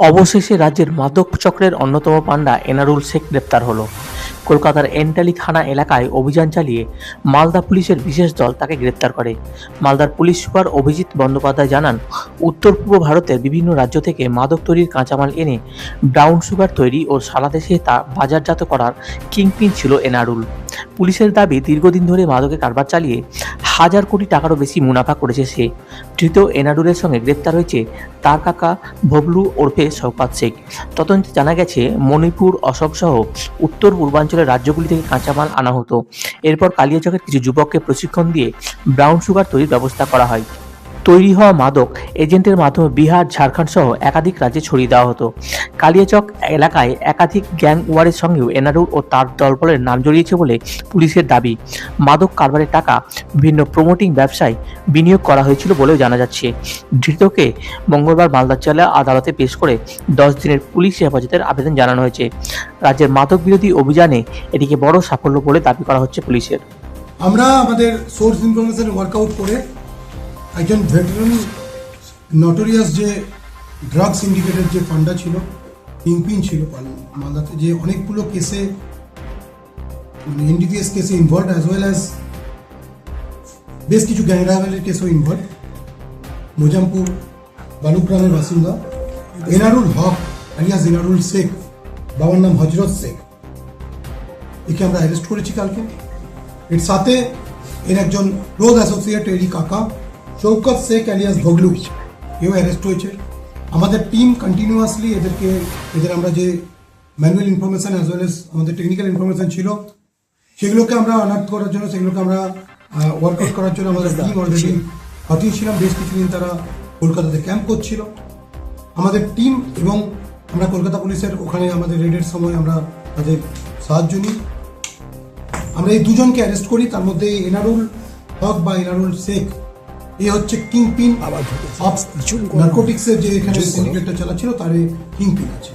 অবশেষে রাজ্যের মাদক চক্রের অন্যতম পাণ্ডা এনারুল শেখ গ্রেপ্তার হলো। কলকাতার এন্টালি থানা এলাকায় অভিযান চালিয়ে মালদা পুলিশের বিশেষ দল তাকে গ্রেপ্তার করে। মালদার পুলিশ সুপার অভিজিৎ বন্দ্যোপাধ্যায় জানান, উত্তর পূর্ব ভারতের বিভিন্ন রাজ্য থেকে মাদক তৈরির কাঁচামাল এনে ব্রাউন সুগার তৈরি ও সারা দেশে তা বাজারজাত করার কিংপিন ছিল এনারুল। পুলিশের দাবি, দীর্ঘদিন ধরে মাদকের কারবার চালিয়ে হাজার কোটি টাকারও বেশি মুনাফা করেছে সে। ধৃত এনারুলের সঙ্গে গ্রেপ্তার হয়েছে তার কাকা ভবলু ওরফে শওকত শেখ। তদন্তে জানা গেছে, মণিপুর, অসম সহ উত্তর পূর্বাঞ্চলের রাজ্যগুলি থেকে কাঁচামাল আনা হতো। এরপর কালিয়াচকের কিছু যুবককে প্রশিক্ষণ দিয়ে ব্রাউন সুগার তৈরির ব্যবস্থা করা হয়। তৈরি হওয়া মাদক এজেন্টের মাধ্যমে বিহার, ঝাড়খণ্ড সহ একাধিক রাজ্যে ছড়িয়ে দেওয়া হতো। কালিয়াচক এলাকায় একাধিক গ্যাং ওয়ারের সঙ্গেও এনারুল ও তার দলবলের নাম জড়িয়েছে বলে পুলিশের দাবি। মাদক কারবারের টাকা বিভিন্ন প্রমোটিং ব্যবসায় বিনিয়োগ করা হয়েছিল বলেও জানা যাচ্ছে। ধৃতকে মঙ্গলবার মালদা জেলা আদালতে পেশ করে 10 দিনের পুলিশ হেফাজতের আবেদন জানানো হয়েছে। রাজ্যের মাদক বিরোধী অভিযানে এটিকে বড় সাফল্য বলে দাবি করা হচ্ছে পুলিশের। আমরা আমাদের সোর্স ইনফরমেশন ওয়ার্কআউট করে একজন ভেটারান নটোরিয়াস যে ড্রাগ সিন্ডিকেটের যে ফান্ডা ছিল, কিংপিন ছিল মালদাতে, যে অনেকগুলো কেসে এনডিপিএস কেসে ইনভলভ অ্যাজ ওয়েল অ্যাজ বেশ কিছু গ্যাং রাইভালের কেসেও ইনভলভ। মোজামপুর বালুগ্রামের বাসিন্দা এনারুল হক আলিয়াস এনারুল শেখ, বাবার নাম হজরত শেখ, একে আমরা অ্যারেস্ট করেছি কালকে। এর সাথে এর একজন ক্লোজ অ্যাসোসিয়েট এরই কাকা শওকত শেখ আলিয়াস ভগলু, এও অ্যারেস্ট হয়েছে। আমাদের টিম কন্টিনিউয়াসলি এদের আমরা যে manual information as well as আমাদের টেকনিক্যাল ইনফরমেশন ছিল সেগুলোকে আমরা অনার্থ করার জন্য, সেগুলোকে আমরা ওয়ার্কআউট করার জন্য আমাদের টিম অলরেডি পাঠিয়েছিলাম। বেশ কিছুদিন তারা কলকাতাতে ক্যাম্প করছিল আমাদের টিম, এবং আমরা কলকাতা পুলিশের ওখানে আমাদের রেডের সময় আমরা তাদের সাহায্য নিই। আমরা এই দুজনকে অ্যারেস্ট করি। তার মধ্যে এনারুল হক বা এনারুল শেখ, এ হচ্ছে কিংপিন অফ নার্কোটিক্সের যে এখানে সিন্ডিকেটটা চালাচ্ছিল, তার কিংপিন আছে।